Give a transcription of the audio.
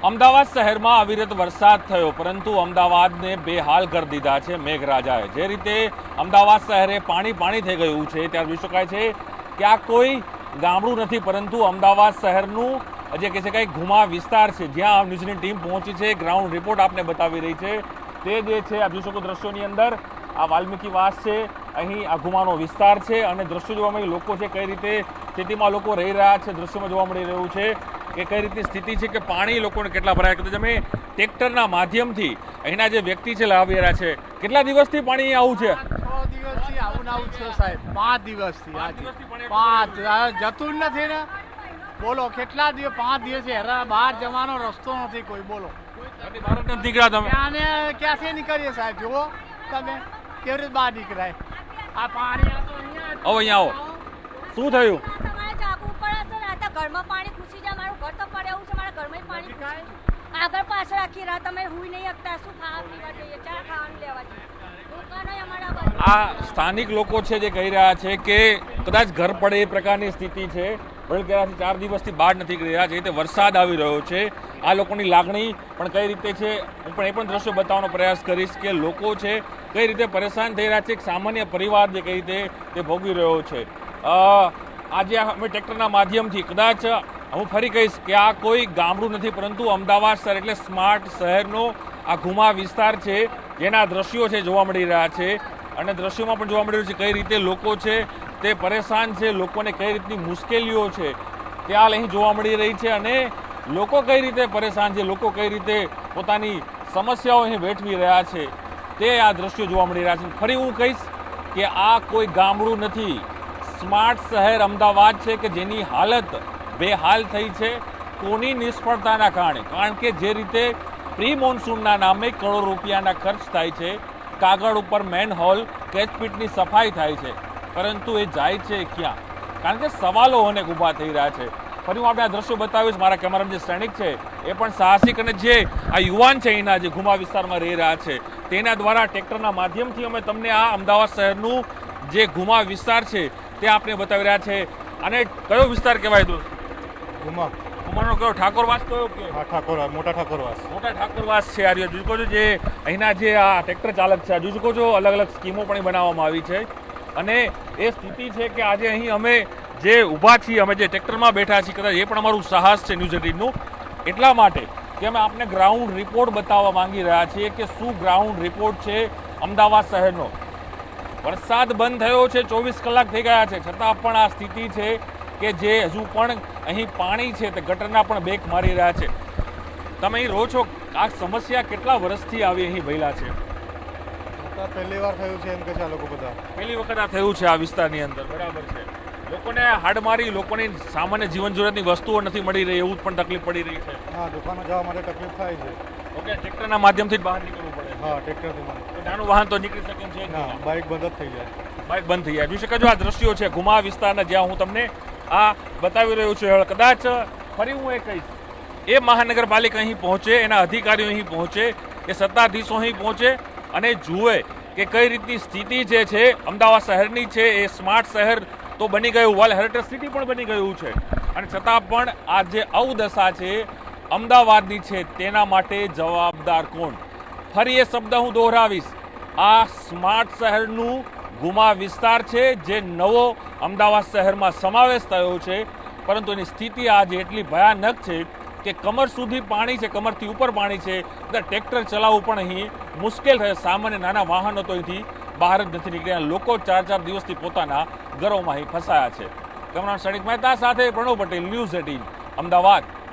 અમદાવાદ શહેરમાં અવિરત વરસાદ થયો, પરંતુ અમદાવાદને બેહાલ કરી દીધા છે મેઘરાજાએ। જે રીતે અમદાવાદ શહેરે પાણી થઈ ગયું છે, ત્યારે જોઈ શકાય છે કે આ કોઈ ગામડું નથી, પરંતુ અમદાવાદ શહેરનું જે કહી શકાય ઘુમા વિસ્તાર છે, જ્યાં ન્યૂઝની ટીમ પહોંચી છે। ગ્રાઉન્ડ રિપોર્ટ આપને બતાવી રહી છે તે જે છે આપ જોઈ શકો દ્રશ્યોની અંદર આ વાલ્મીકી વાસ છે, અહીં આ ઘુમાનો વિસ્તાર છે અને દ્રશ્યો જોવા મળી લોકો છે કઈ રીતે સ્થિતિમાં લોકો રહી રહ્યા છે। દ્રશ્યોમાં જોવા મળી રહ્યું છે કે કઈ રીતની સ્થિતિ છે કે પાણી લોકોને કેટલા ભરાય। કદાચ અમે ટ્રેક્ટરના માધ્યમથી અહીંના જે વ્યક્તિ છે લાવી રહ્યા છે। કેટલા દિવસથી પાણી આવું છે? 6 દિવસથી આવું છે સાહેબ, 5 દિવસથી 5 જતું જ નથી ને। બોલો કેટલા દિવસ, 5 દિવસ હેરા બહાર જવાનો રસ્તો નથી કોઈ। બોલો બહાર નથી નીકળ્યા તમે? આને ક્યાંથી નીકળીએ સાહેબ? જુઓ તમે કેવી રીતે બહાર નીકળાય? આ પાણી અહીંયા આવો, શું થયું? ઘરમાં પાણી ઘૂસી જાય, મારું ઘર તો પડે એવું છે, મારા ઘરમાં પાણી આગળ પાછળ આખી રાત અમે હુઈ નહીં શકતા। શું ખાવા પીવા જઈએ, ચા ખાવાનું લેવા જઈએ, દુકાનો અમારા આ સ્થાનિક લોકો છે જે કહી રહ્યા છે કે કદાચ ઘર પડે એ પ્રકારની સ્થિતિ છે, વડોદરાથી 4 દિવસથી બહાર નથી નીકળી રહ્યા। જે રીતે વરસાદ આવી રહ્યો છે, આ લોકોની લાગણી પણ કઈ રીતે છે હું પણ એ પણ દ્રશ્યો બતાવવાનો પ્રયાસ કરીશ કે લોકો છે કઈ રીતે પરેશાન થઈ રહ્યા છે। એક સામાન્ય પરિવાર જે કઈ રીતે તે ભોગવી રહ્યો છે। આજે અમે ટ્રેક્ટરના માધ્યમથી કદાચ હું ફરી કહીશ કે આ કોઈ ગામડું નથી, પરંતુ અમદાવાદ શહેર એટલે સ્માર્ટ શહેરનો આ ઘુમા વિસ્તાર છે, જેના દ્રશ્યો છે જોવા મળી રહ્યા છે અને દ્રશ્યોમાં પણ જોવા મળી રહ્યું છે કઈ રીતે લોકો છે તે પરેશાન છે, લોકોને કઈ રીતની મુશ્કેલીઓ છે તે હાલ અહીં જોવા મળી રહી છે અને લોકો કઈ રીતે પરેશાન છે, લોકો કઈ રીતે પોતાની સમસ્યાઓ અહીં વેઠવી રહ્યા છે તે આ દ્રશ્યો જોવા મળી રહ્યા છે। ફરી હું કહીશ કે આ કોઈ ગામડું નથી, સ્માર્ટ શહેર અમદાવાદ છે કે જેની હાલત બેહાલ થઈ છે કોની નિષ્ફળતાના કારણે। કારણ કે જે રીતે પ્રી મોન્સૂનના નામે કરોડો રૂપિયાના ખર્ચ થાય છે, કાગળ ઉપર મેનહોલ કેચપીટની સફાઈ થાય છે, પરંતુ એ જાય છે ક્યાં? કારણ કે સવાલો અનેક ઊભા થઈ રહ્યા છે। ફરી હું આપણે આ દ્રશ્યો બતાવીશ, મારા કેમેરામાં જે સૈનિક છે એ પણ સાહસિક અને જે આ યુવાન છે અહીંના જે ઘુમા વિસ્તારમાં રહી રહ્યા છે તેના દ્વારા ટ્રેક્ટરના માધ્યમથી અમે તમને આ અમદાવાદ શહેરનું જે ઘુમા વિસ્તાર છે તે આપણે બતાવી રહ્યા છે। અને કયો વિસ્તાર કહેવાય? તો ઘુમા ઘુમાનો કયો ઠાકોરવાસ કયો કે? મોટા ઠાકોરવાસ છે। આ જોઈ શકો છો જે અહીંના જે આ ટ્રેક્ટર ચાલક છે, જોઈ શકો છો અલગ અલગ સ્કીમો પણ બનાવવામાં આવી છે અને એ સ્થિતિ છે કે આજે અહીં અમે જે ઊભા છીએ, અમે જે ટ્રેક્ટરમાં બેઠા છીએ, કદાચ એ પણ અમારું સાહસ છે ન્યૂઝ 18નું, એટલા માટે કે અમે આપને ગ્રાઉન્ડ રિપોર્ટ બતાવવા માંગી રહ્યા છીએ કે શું ગ્રાઉન્ડ રિપોર્ટ છે અમદાવાદ શહેરનો। વરસાદ બંધ થયો છે, 24 કલાક થઈ ગયા છે, છતાં પણ આ સ્થિતિ છે કે જે હજુ પણ અહીં પાણી છે તે ગટરના પણ બેક મારી રહ્યા છે। તમે અહીં રહો છો, આ સમસ્યા કેટલા વર્ષથી આવી અહીં ભયલા છે? પહેલી વાર થયું છે એમ કે છે લોકો બધા, પહેલી વખત આ થયું છે આ વિસ્તારની અંદર, બરાબર છે। લોકોને હાડમારી, લોકોની સામાન્ય જીવન જરૂરિયાતની વસ્તુઓ નથી મળી રહી, એવું પણ તકલીફ પડી રહી છે। હા, દુકાનો જવા માટે તકલીફ થાય છે। ઓકે, ટ્રેક્ટરના માધ્યમથી જ બહાર નીકળવું પડે? હા, ટ્રેક્ટરથી નાનું વાહન તો નીકળી શકે છે? ના, બાઇક બંધ જ થઈ જાય, બાઇક બંધ થઈ જાય। જોઈ શકો છો આ દ્રશ્યો છે ઘુમા વિસ્તારના, જ્યાં હું તમને આ બતાવી રહ્યો છું। કદાચ ફરી હું એ કહીશ, એ મહાનગરપાલિકા અહીં પહોંચે, એના અધિકારીઓ અહીં પહોંચે, એ સત્તાધીશો અહીં પહોંચે અને જુએ કે કઈ રીતની સ્થિતિ જે છે અમદાવાદ શહેરની છે। એ સ્માર્ટ શહેર તો બની ગયું, વર્લ્ડ હેરિટેજ સિટી પણ બની ગયું છે, અને છતાં પણ આ જે અવદશા છે અમદાવાદની છે તેના માટે જવાબદાર કોણ? ફરી એ શબ્દ હું દોહરાવીશ, આ સ્માર્ટ શહેરનું ઘુમા વિસ્તાર છે જે નવો અમદાવાદ શહેરમાં સમાવેશ થયો છે, પરંતુ એની સ્થિતિ આજે એટલી ભયાનક છે કે કમર સુધી પાણી છે, કમરથી ઉપર પાણી છે, ટ્રેક્ટર ચલાવવું પણ અહીં મુશ્કેલ થશે। સામાન્ય નાના વાહનો તો અહીંથી બહાર જ નથી નીકળ્યા, લોકો 4 દિવસથી પોતાના ઘરોમાં અહીં ફસાયા છે। કેમેરામેન સૈનિક મહેતા સાથે પ્રણવ પટેલ, ન્યૂઝ 18 અમદાવાદ।